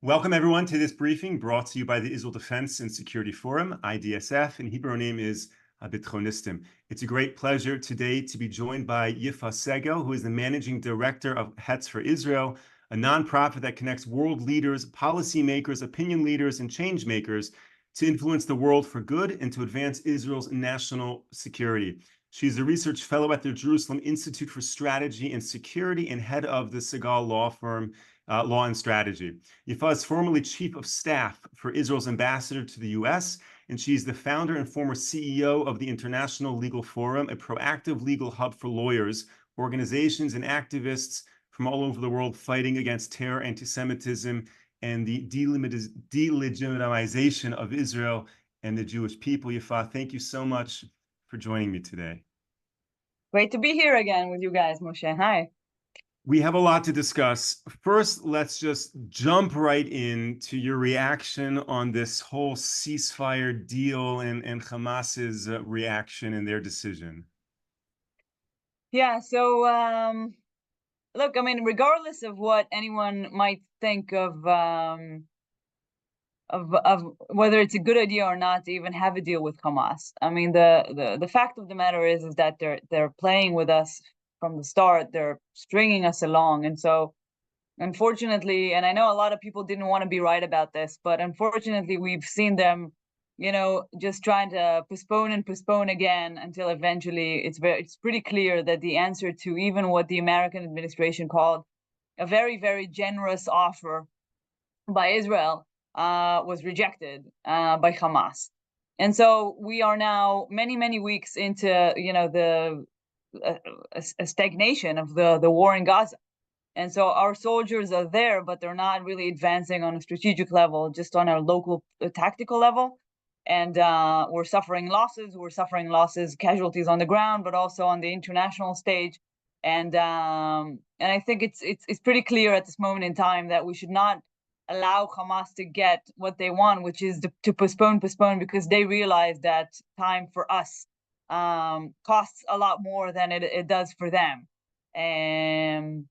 Welcome, everyone, to this briefing brought to you by the Israel Defense and Security Forum, IDSF. In Hebrew, name is Bitronistim. It's a great pleasure today to be joined by Yifa Segel, who is the Managing Director of Hetz for Israel, a nonprofit that connects world leaders, policymakers, opinion leaders, and change makers to influence the world for good and to advance Israel's national security. She's a research fellow at the Jerusalem Institute for Strategy and Security and head of the Segel law firm, Law and Strategy. Yifa is formerly chief of staff for Israel's ambassador to the U.S., and she's the founder and former CEO of the International Legal Forum, a proactive legal hub for lawyers, organizations, and activists from all over the world fighting against terror, anti-Semitism, and the delegitimization of Israel and the Jewish people. Yifa, thank you so much for joining me today. Great to be here again with you guys, Moshe. Hi. We have a lot to discuss. First, let's just jump right into your reaction on this whole ceasefire deal and Hamas's reaction and their decision. Yeah, so look, I mean, regardless of what anyone might think of whether it's a good idea or not to even have a deal with Hamas, I mean, the fact of the matter is that they're playing with us from the start. They're stringing us along, and so unfortunately, and I know a lot of people didn't want to be right about this, but unfortunately, we've seen them, just trying to postpone and postpone again until eventually it's pretty clear that the answer to even what the American administration called a very, very generous offer by Israel was rejected by Hamas. And so we are now many, many weeks into, a stagnation of the war in Gaza. And so our soldiers are there, but they're not really advancing on a strategic level, just on a local tactical level. And we're suffering losses. We're suffering losses, casualties on the ground, but also on the international stage. And I think it's pretty clear at this moment in time that we should not allow Hamas to get what they want, which is to postpone, because they realize that time for us costs a lot more than it does for them. And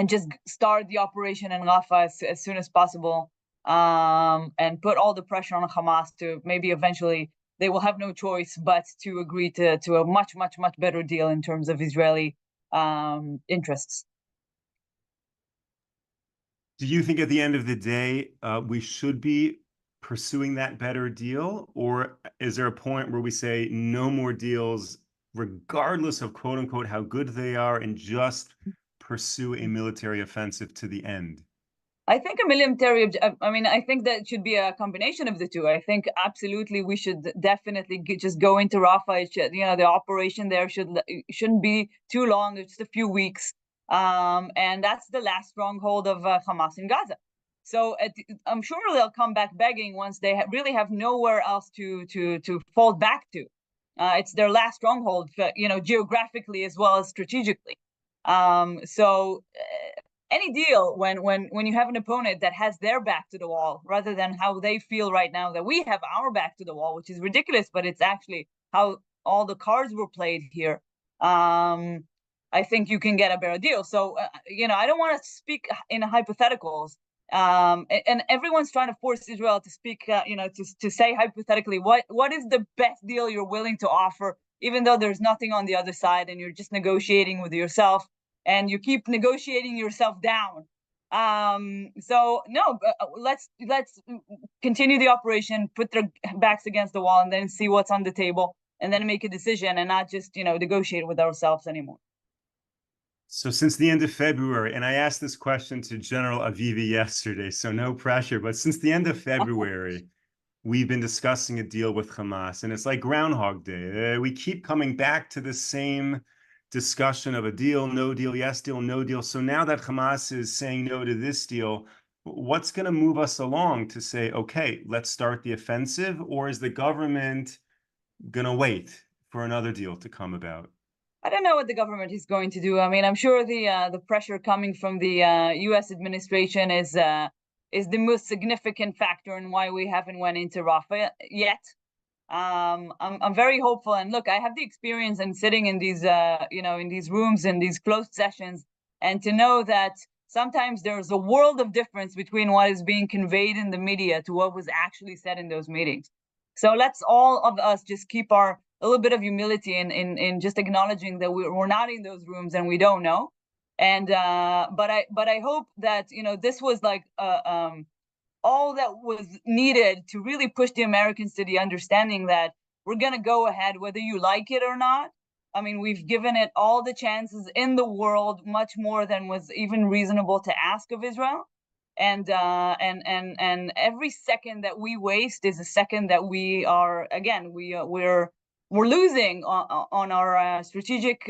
just start the operation in Rafah as soon as possible, and put all the pressure on Hamas to maybe eventually they will have no choice but to agree to a much, much, much better deal in terms of Israeli interests. Do you think at the end of the day, we should be pursuing that better deal? Or is there a point where we say no more deals, regardless of quote unquote how good they are, and just pursue a military offensive to the end? I think I think that it should be a combination of the two. I think absolutely we should definitely just go into Rafah. The operation there shouldn't be too long. It's just a few weeks. And that's the last stronghold of Hamas in Gaza. So I'm sure they'll come back begging once they really have nowhere else to fall back to. It's their last stronghold, geographically as well as strategically. Any deal when you have an opponent that has their back to the wall, rather than how they feel right now that we have our back to the wall, which is ridiculous, but it's actually how all the cards were played here. I think you can get a better deal. So, I don't want to speak in hypotheticals. And everyone's trying to force Israel to speak, to say hypothetically, what is the best deal you're willing to offer, even though there's nothing on the other side and you're just negotiating with yourself and you keep negotiating yourself down. So no, let's continue the operation, put their backs against the wall, and then see what's on the table, and then make a decision, and not just negotiate with ourselves anymore. So since the end of February, and I asked this question to General Avivi yesterday, so no pressure, but since the end of February, we've been discussing a deal with Hamas, and it's like Groundhog Day. We keep coming back to the same discussion of a deal, no deal, yes deal, no deal. So now that Hamas is saying no to this deal, what's going to move us along to say, okay, let's start the offensive? Or is the government going to wait for another deal to come about? I don't know what the government is going to do. I mean, I'm sure the pressure coming from the U.S. administration is the most significant factor in why we haven't went into Rafah yet. I'm very hopeful, and look, I have the experience in sitting in these in these rooms, in these closed sessions, and to know that sometimes there's a world of difference between what is being conveyed in the media to what was actually said in those meetings. So let's all of us just keep a little bit of humility in just acknowledging that we're not in those rooms and we don't know. And but I hope that this was like all that was needed to really push the Americans to the understanding that we're going to go ahead whether you like it or not. I mean, we've given it all the chances in the world, much more than was even reasonable to ask of Israel. And every second that we waste is a second that we are, again, we're losing on our strategic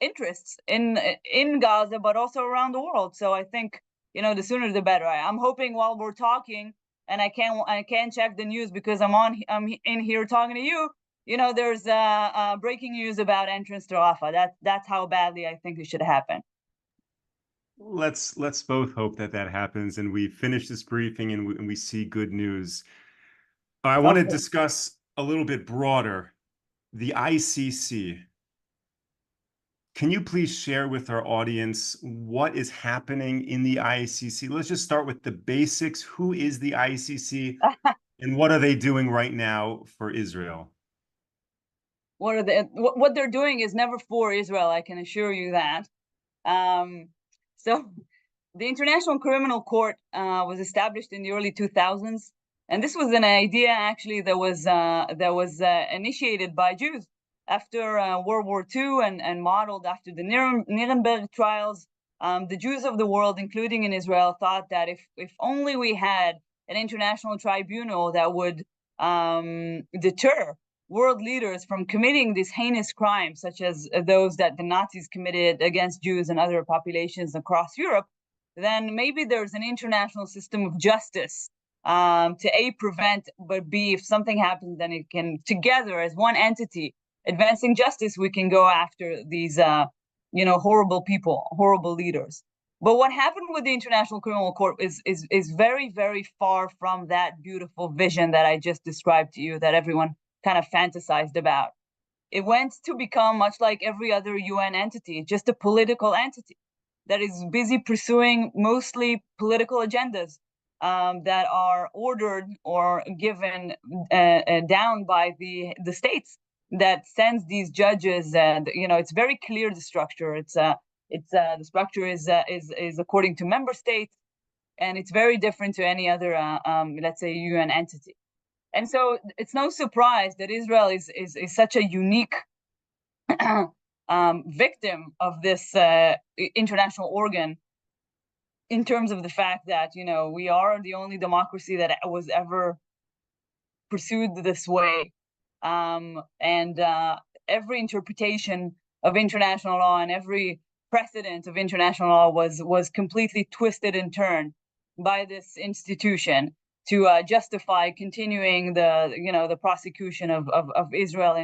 interests in Gaza, but also around the world. So I think the sooner the better. I'm hoping while we're talking, and I can't check the news because I'm in here talking to you. There's breaking news about entrance to Rafah. That's how badly I think it should happen. Let's both hope that happens and we finish this briefing and we see good news. I want to discuss a little bit broader the ICC. Can you please share with our audience what is happening in the ICC? Let's just start with the basics. Who is the ICC and what are they doing right now for Israel? What they're doing is never for Israel, I can assure you that. So the International Criminal Court was established in the early 2000s, and this was an idea actually that was initiated by Jews after World War II and modeled after the Nuremberg trials. The Jews of the world, including in Israel, thought that if only we had an international tribunal that would deter world leaders from committing these heinous crimes, such as those that the Nazis committed against Jews and other populations across Europe, then maybe there's an international system of justice to A, prevent, but B, if something happens, then it can, together as one entity, advancing justice, we can go after these, horrible people, horrible leaders. But what happened with the International Criminal Court is very, very far from that beautiful vision that I just described to you, that everyone kind of fantasized about. It went to become much like every other UN entity, just a political entity that is busy pursuing mostly political agendas that are ordered or given down by the states that sends these judges. And it's very clear, the structure. The structure is according to member states, and it's very different to any other let's say UN entity. And so it's no surprise that Israel is such a unique victim of this international organ, in terms of the fact that we are the only democracy that was ever pursued this way, and every interpretation of international law and every precedent of international law was completely twisted and turned by this institution to justify continuing the prosecution of Israel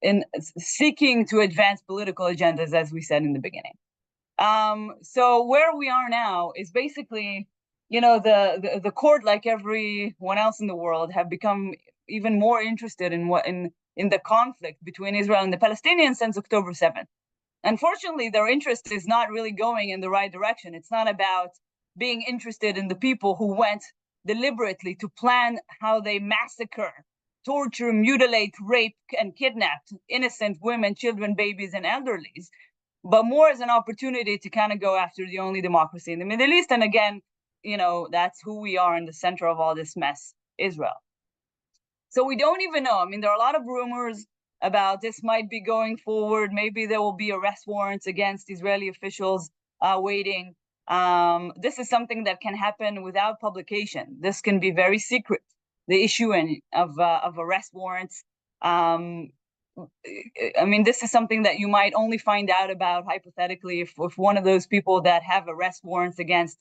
in seeking to advance political agendas, as we said in the beginning. So where we are now is basically, the court, like everyone else in the world, have become even more interested in the conflict between Israel and the Palestinians since October 7th. Unfortunately, their interest is not really going in the right direction. It's not about being interested in the people who went deliberately to plan how they massacre, torture, mutilate, rape, and kidnap innocent women, children, babies, and elderlies, but more as an opportunity to kind of go after the only democracy in the Middle East. And again, that's who we are in the center of all this mess, Israel. So we don't even know. I mean, there are a lot of rumors about this might be going forward. Maybe there will be arrest warrants against Israeli officials waiting. This is something that can happen without publication. This can be very secret, the issuing of arrest warrants. I mean, this is something that you might only find out about hypothetically if one of those people that have arrest warrants against,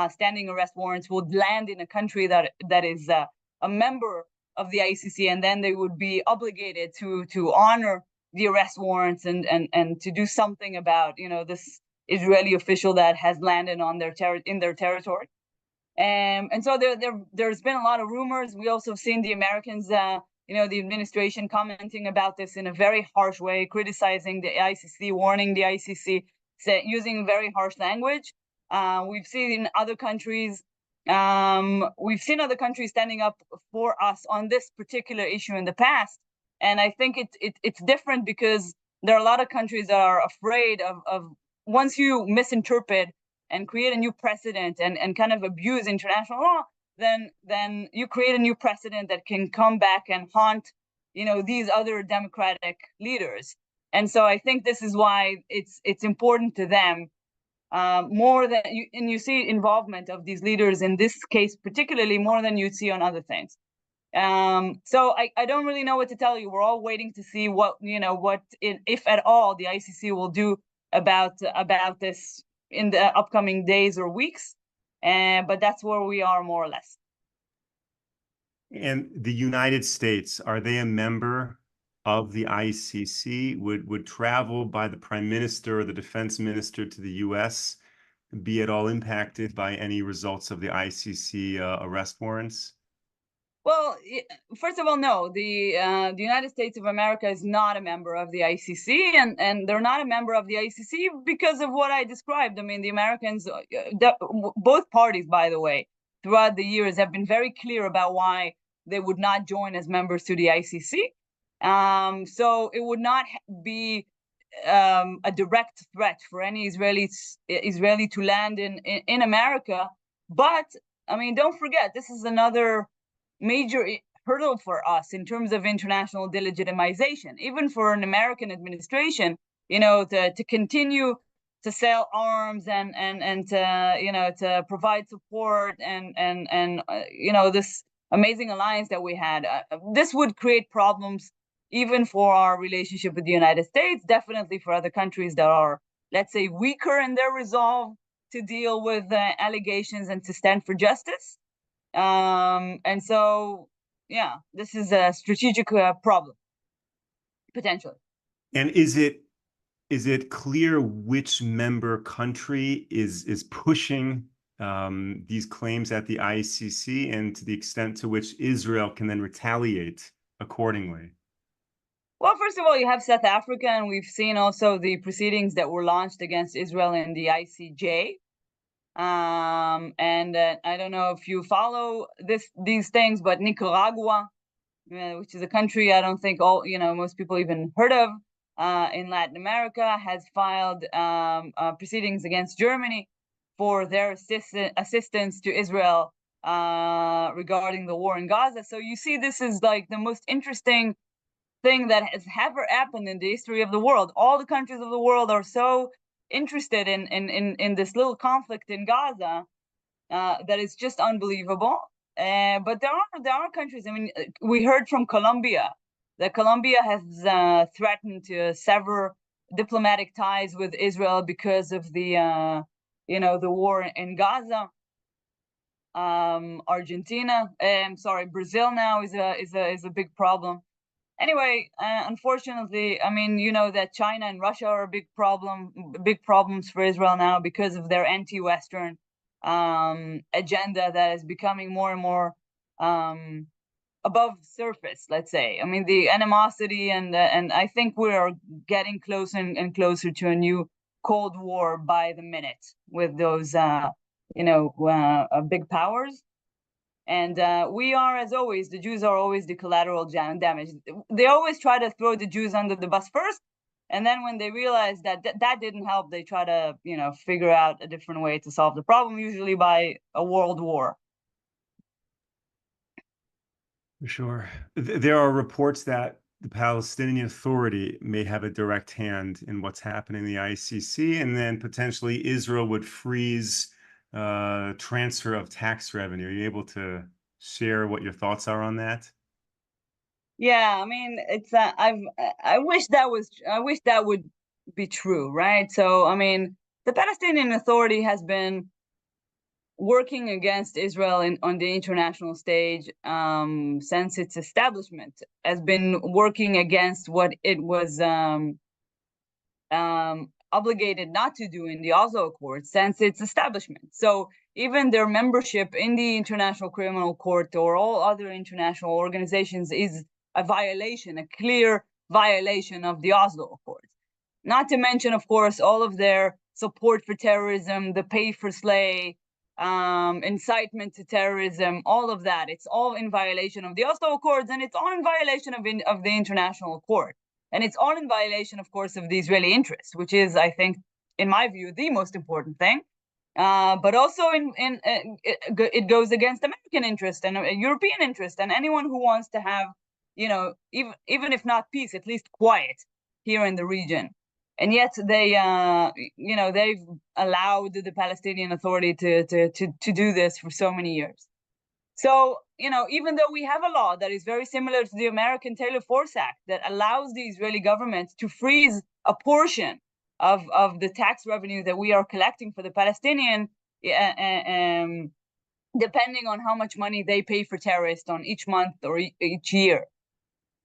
standing arrest warrants, would land in a country that is a member of the ICC, and then they would be obligated to honor the arrest warrants and to do something about this Israeli official that has landed on in their territory. And so there's been a lot of rumors. We also have seen the Americans, the administration commenting about this in a very harsh way, criticizing the ICC, warning the ICC, using very harsh language. We've seen other countries. We've seen other countries standing up for us on this particular issue in the past, and I think it's different because there are a lot of countries that are afraid of once you misinterpret and create a new precedent and kind of abuse international law, then you create a new precedent that can come back and haunt, these other democratic leaders. And so I think this is why it's important to them more than you see involvement of these leaders in this case, particularly more than you'd see on other things. So I don't really know what to tell you. We're all waiting to see what if at all the ICC will do about this in the upcoming days or weeks. But that's where we are more or less. And the United States, are they a member of the ICC? Would travel by the prime minister or the defense minister to the US be at all impacted by any results of the ICC arrest warrants? Well, first of all, no. The United States of America is not a member of the ICC, and they're not a member of the ICC because of what I described. I mean, the Americans, both parties, by the way, throughout the years have been very clear about why they would not join as members to the ICC. So it would not be a direct threat for any Israeli to land in America. But I mean, don't forget, this is another major hurdle for us in terms of international delegitimization, even for an American administration, to continue to sell arms and to to provide support and this amazing alliance that we had. This would create problems even for our relationship with the United States, definitely for other countries that are, let's say, weaker in their resolve to deal with allegations and to stand for justice. And so, yeah, this is a strategic problem, potentially. And is it clear which member country is pushing these claims at the ICC, and to the extent to which Israel can then retaliate accordingly? Well, first of all, you have South Africa, and we've seen also the proceedings that were launched against Israel in the ICJ. And I don't know if you follow these things, but Nicaragua, which is a country I don't think most people even heard of in Latin America, has filed proceedings against Germany for their assistance to Israel regarding the war in Gaza. So you see, this is like the most interesting thing that has ever happened in the history of the world. All the countries of the world are so interested in this little conflict in Gaza that is just unbelievable. But there are countries. I mean, we heard from Colombia that Colombia has threatened to sever diplomatic ties with Israel because of the the war in Gaza. Argentina, Brazil now is a big problem. Anyway, unfortunately, I mean, that China and Russia are big problems for Israel now because of their anti-Western agenda that is becoming more and more above surface, let's say. I mean, the animosity and I think we are getting closer and closer to a new Cold War by the minute with those big powers. And we are, as always, the Jews are always the collateral damage. They always try to throw the Jews under the bus first, and then when they realize that didn't help, they try to figure out a different way to solve the problem, usually by a world war. For sure. There are reports that the Palestinian Authority may have a direct hand in what's happening in the ICC, and then potentially Israel would freeze transfer of tax revenue. Are you able to share what your thoughts are on that? Yeah, I mean, it's I wish that would be true, right? So, I mean, the Palestinian Authority has been working against Israel on the international stage since its establishment, has been working against what it was obligated not to do in the Oslo Accords since its establishment. So even their membership in the International Criminal Court or all other international organizations is a violation, a clear violation of the Oslo Accords. Not to mention, of course, all of their support for terrorism, the pay for slay, incitement to terrorism, all of that. It's all in violation of the Oslo Accords, and it's all in violation of the International Court. And it's all in violation, of course, of the Israeli interest, which is, I think, in my view, the most important thing. But also it goes against American interest and European interest, and anyone who wants to have, even if not peace, at least quiet here in the region. And yet they've allowed the Palestinian Authority to do this for so many years. So, even though we have a law that is very similar to the American Taylor Force Act that allows the Israeli government to freeze a portion of the tax revenue that we are collecting for the Palestinian, depending on how much money they pay for terrorists on each month or each year.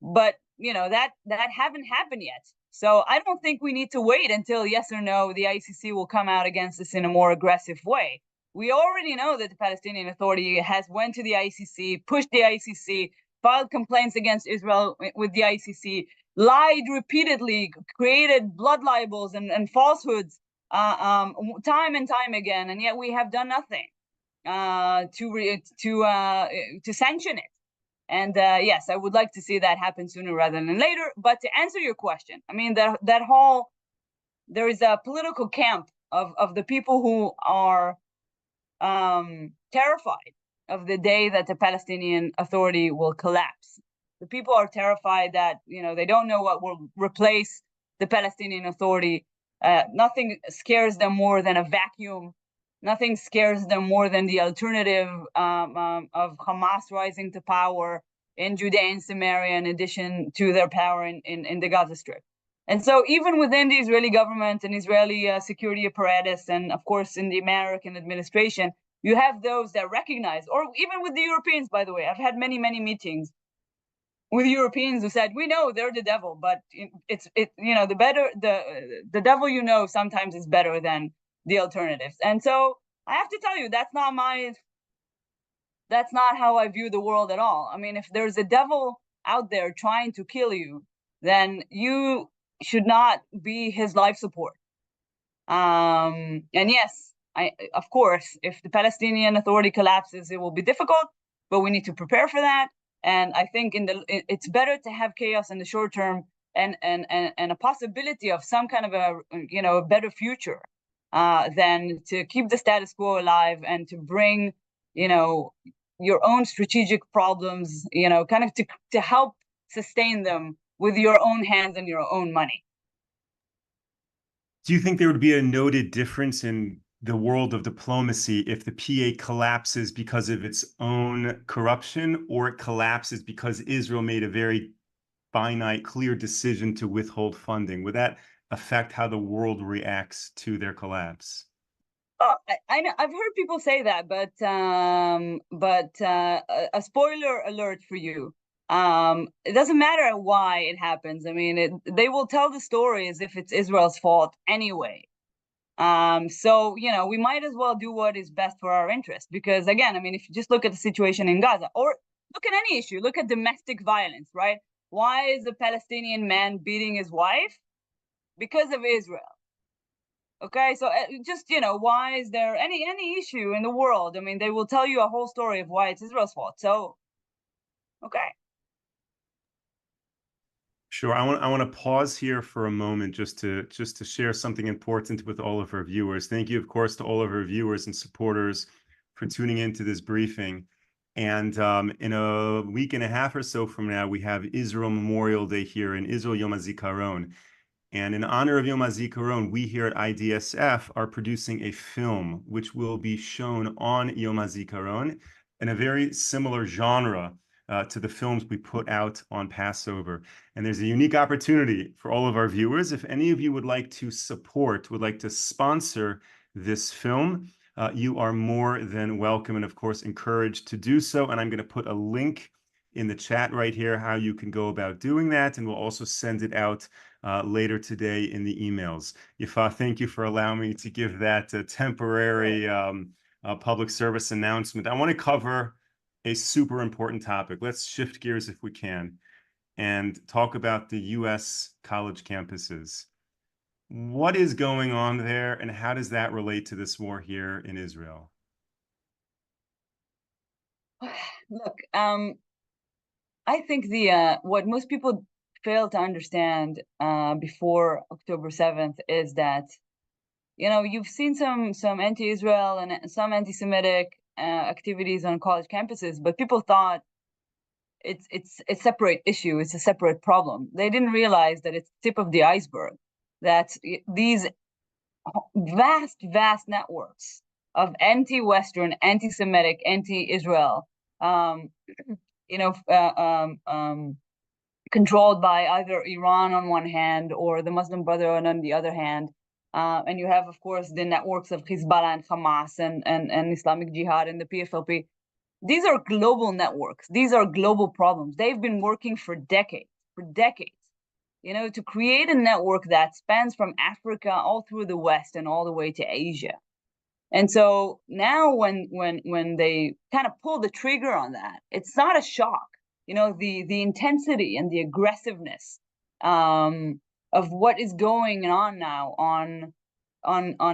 But, that haven't happened yet. So I don't think we need to wait until yes or no, the ICC will come out against us in a more aggressive way. We already know that the Palestinian Authority has went to the ICC, pushed the ICC, filed complaints against Israel with the ICC, lied repeatedly, created blood libels and falsehoods time and time again, and yet we have done nothing to sanction it. And yes, I would like to see that happen sooner rather than later. But to answer your question, I mean, there is a political camp of the people who are terrified of the day that the Palestinian Authority will collapse. The people are terrified that, they don't know what will replace the Palestinian Authority. Nothing scares them more than a vacuum. Nothing scares them more than the alternative of Hamas rising to power in Judea and Samaria, in addition to their power in the Gaza Strip. And so even within the Israeli government and Israeli security apparatus, and of course in the American administration, you have those that recognize, or even with the Europeans, by the way, I've had many, many meetings with Europeans who said, we know they're the devil, but the devil sometimes is better than the alternatives. And so I have to tell you, that's not how I view the world at all. I mean, if there's a devil out there trying to kill you, then you should not be his life support. And yes, of course, if the Palestinian Authority collapses, it will be difficult, but we need to prepare for that. And I think it's better to have chaos in the short term and a possibility of some kind of a better future than to keep the status quo alive and to bring your own strategic problems, kind of to help sustain them with your own hands and your own money. Do you think there would be a noted difference in the world of diplomacy if the PA collapses because of its own corruption, or it collapses because Israel made a very finite, clear decision to withhold funding? Would that affect how the world reacts to their collapse? I know, I've heard people say that, but a spoiler alert for you. It doesn't matter why it happens. I mean, they will tell the story as if it's Israel's fault anyway. So, we might as well do what is best for our interest. Because again, I mean, if you just look at the situation in Gaza, or look at any issue, look at domestic violence, right? Why is a Palestinian man beating his wife? Because of Israel. Okay, so just, why is there any issue in the world? I mean, they will tell you a whole story of why it's Israel's fault. So, okay. Sure. I want to pause here for a moment just to share something important with all of our viewers. Thank you, of course, to all of our viewers and supporters for tuning into this briefing. And in a week and a half or so from now, we have Israel Memorial Day here in Israel, Yom HaZikaron. And in honor of Yom HaZikaron, we here at IDSF are producing a film which will be shown on Yom HaZikaron in a very similar genre to the films we put out on Passover. And there's a unique opportunity for all of our viewers. If any of you would like to support, would like to sponsor this film, you are more than welcome and, of course, encouraged to do so. And I'm going to put a link in the chat right here how you can go about doing that. And we'll also send it out later today in the emails. Yifa, thank you for allowing me to give that temporary public service announcement. I want to cover a super important topic. Let's shift gears if we can and talk about the U.S. college campuses. What is going on there, and how does that relate to this war here in Israel? Look, I think the what most people fail to understand before October 7th is that, you've seen some anti-Israel and some anti-Semitic activities on college campuses, but people thought it's a separate issue, it's a separate problem. They didn't realize that it's tip of the iceberg, that these vast networks of anti-Western, anti-Semitic, anti-Israel, um, you know, controlled by either Iran on one hand or the Muslim Brotherhood on the other hand. And you have, of course, the networks of Hezbollah and Hamas and Islamic Jihad and the PFLP. These are global networks. These are global problems. They've been working for decades, to create a network that spans from Africa all through the West and all the way to Asia. And so now when they kind of pull the trigger on that, it's not a shock. The intensity and the aggressiveness of what is going on now on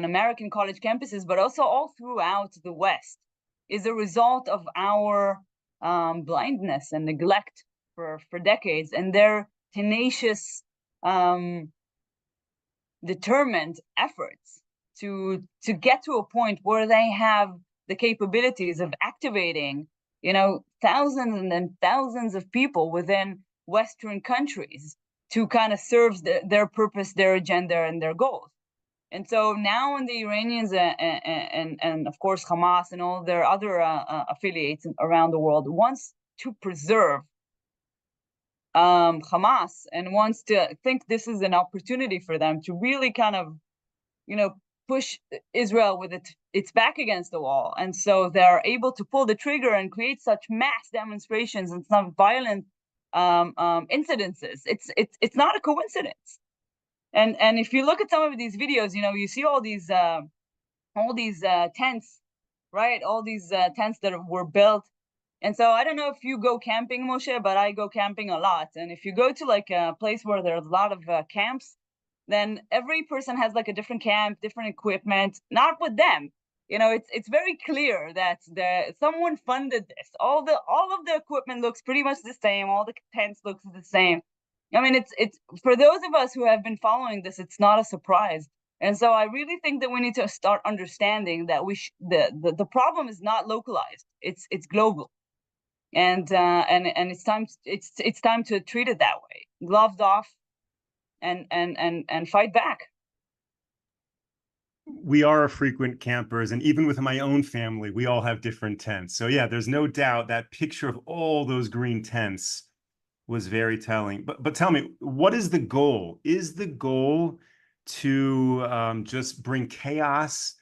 American college campuses, but also all throughout the West, is a result of our blindness and neglect for decades, and their tenacious, determined efforts to get to a point where they have the capabilities of activating, thousands and thousands of people within Western countries to kind of serve their purpose, their agenda, and their goals. And so now when the Iranians and of course Hamas and all their other affiliates around the world wants to preserve Hamas and wants to think this is an opportunity for them to really kind of, push Israel with its back against the wall. And so they're able to pull the trigger and create such mass demonstrations and some violent incidences. It's not a coincidence. And if you look at some of these videos, you see all these tents, right? All these tents that were built. And so I don't know if you go camping, Moshe, but I go camping a lot. And if you go to like a place where there's a lot of camps, then every person has like a different camp, different equipment, not with them. It's very clear that someone funded this. All of the equipment looks pretty much the same. All the tents looks the same. I mean, it's for those of us who have been following this, it's not a surprise. And so I really think that we need to start understanding that the problem is not localized. It's global. And it's time to treat it that way. Gloves off and fight back. We are frequent campers, and even with my own family, we all have different tents. So yeah, there's no doubt that picture of all those green tents was very telling. But tell me, what is the goal? Is the goal to just bring chaos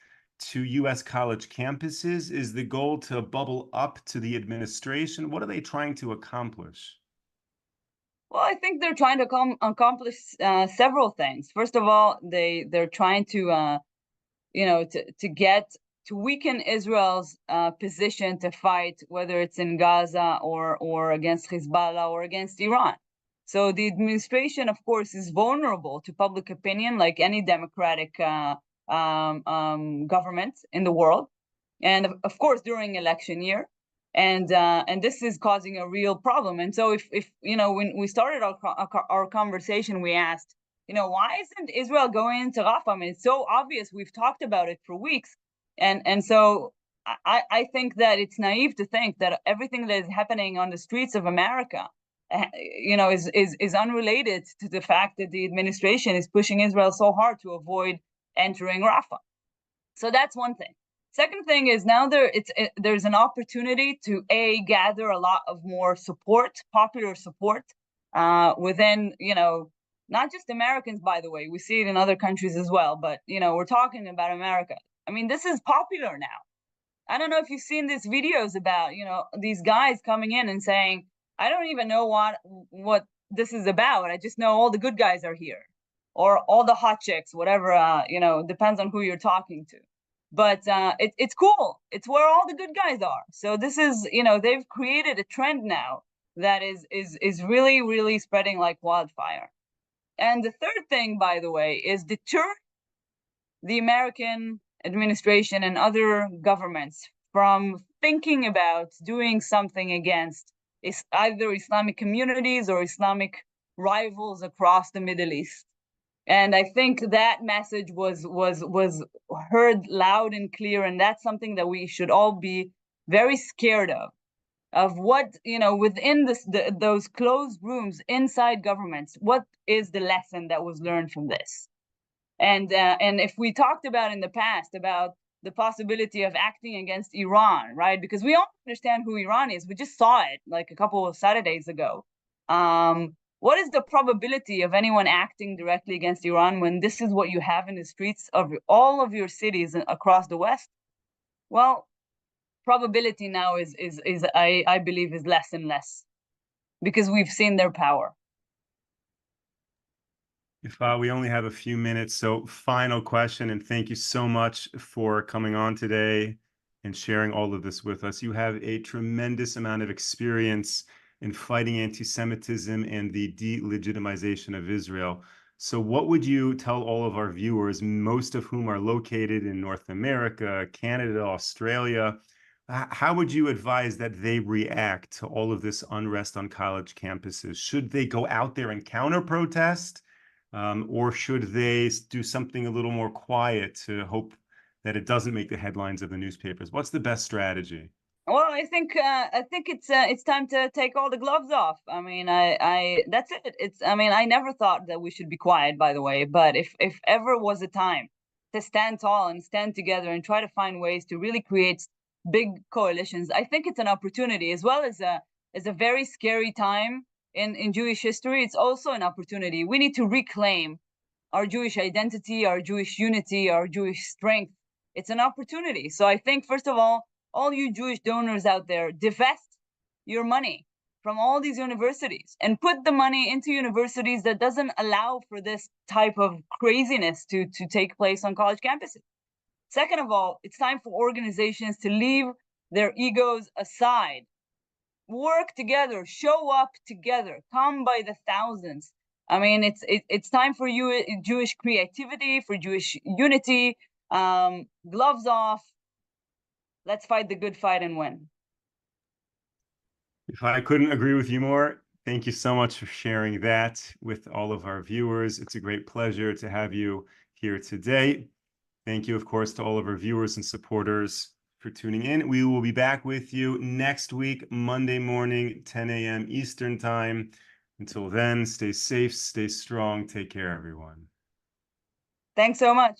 to U.S. college campuses? Is the goal to bubble up to the administration? What are they trying to accomplish? Well, I think they're trying to accomplish several things. First of all, they're trying to to weaken Israel's position to fight, whether it's in Gaza or against Hezbollah or against Iran. So the administration, of course, is vulnerable to public opinion, like any democratic government in the world, and of course during election year. And this is causing a real problem. And so if when we started our conversation, we asked, why isn't Israel going into Rafah? I mean, it's so obvious. We've talked about it for weeks. And so I think that it's naive to think that everything that is happening on the streets of America, is unrelated to the fact that the administration is pushing Israel so hard to avoid entering Rafah. So that's one thing. Second thing is now there's an opportunity to gather a lot of more support, popular support, within not just Americans, by the way. We see it in other countries as well, but we're talking about America. I mean, this is popular now. I don't know if you've seen these videos about these guys coming in and saying, I don't even know what this is about. I just know all the good guys are here, or all the hot chicks, whatever. Depends on who you're talking to. But it's cool. It's where all the good guys are. So this is, they've created a trend now that is really, really spreading like wildfire. And the third thing, by the way, is deter the American administration and other governments from thinking about doing something against either Islamic communities or Islamic rivals across the Middle East. And I think that message was heard loud and clear, and that's something that we should all be very scared of what, within those closed rooms inside governments, what is the lesson that was learned from this? And if we talked about in the past about the possibility of acting against Iran, right? Because we all understand who Iran is. We just saw it like a couple of Saturdays ago. What is the probability of anyone acting directly against Iran when this is what you have in the streets of all of your cities across the West? Well, probability now is I believe is less and less, because we've seen their power. If we only have a few minutes, so final question, and thank you so much for coming on today and sharing all of this with us. You have a tremendous amount of experience in fighting anti-Semitism and the delegitimization of Israel. So what would you tell all of our viewers, most of whom are located in North America, Canada, Australia? How would you advise that they react to all of this unrest on college campuses? Should they go out there and counter-protest? Or should they do something a little more quiet to hope that it doesn't make the headlines of the newspapers? What's the best strategy? Well, I think it's time to take all the gloves off. I mean, I that's it. I never thought that we should be quiet, by the way. But if ever was a time to stand tall and stand together and try to find ways to really create big coalitions, I think it's an opportunity, as well as a very scary time in Jewish history. It's also an opportunity. We need to reclaim our Jewish identity, our Jewish unity, our Jewish strength. It's an opportunity. So I think, first of all you Jewish donors out there, divest your money from all these universities and put the money into universities that doesn't allow for this type of craziness to take place on college campuses. Second of all, it's time for organizations to leave their egos aside. Work together, show up together, come by the thousands. I mean, it's time for you, Jewish creativity, for Jewish unity. Gloves off. Let's fight the good fight and win. If I couldn't agree with you more, thank you so much for sharing that with all of our viewers. It's a great pleasure to have you here today. Thank you, of course, to all of our viewers and supporters for tuning in. We will be back with you next week, Monday morning, 10 a.m. Eastern Time. Until then, stay safe, stay strong. Take care, everyone. Thanks so much.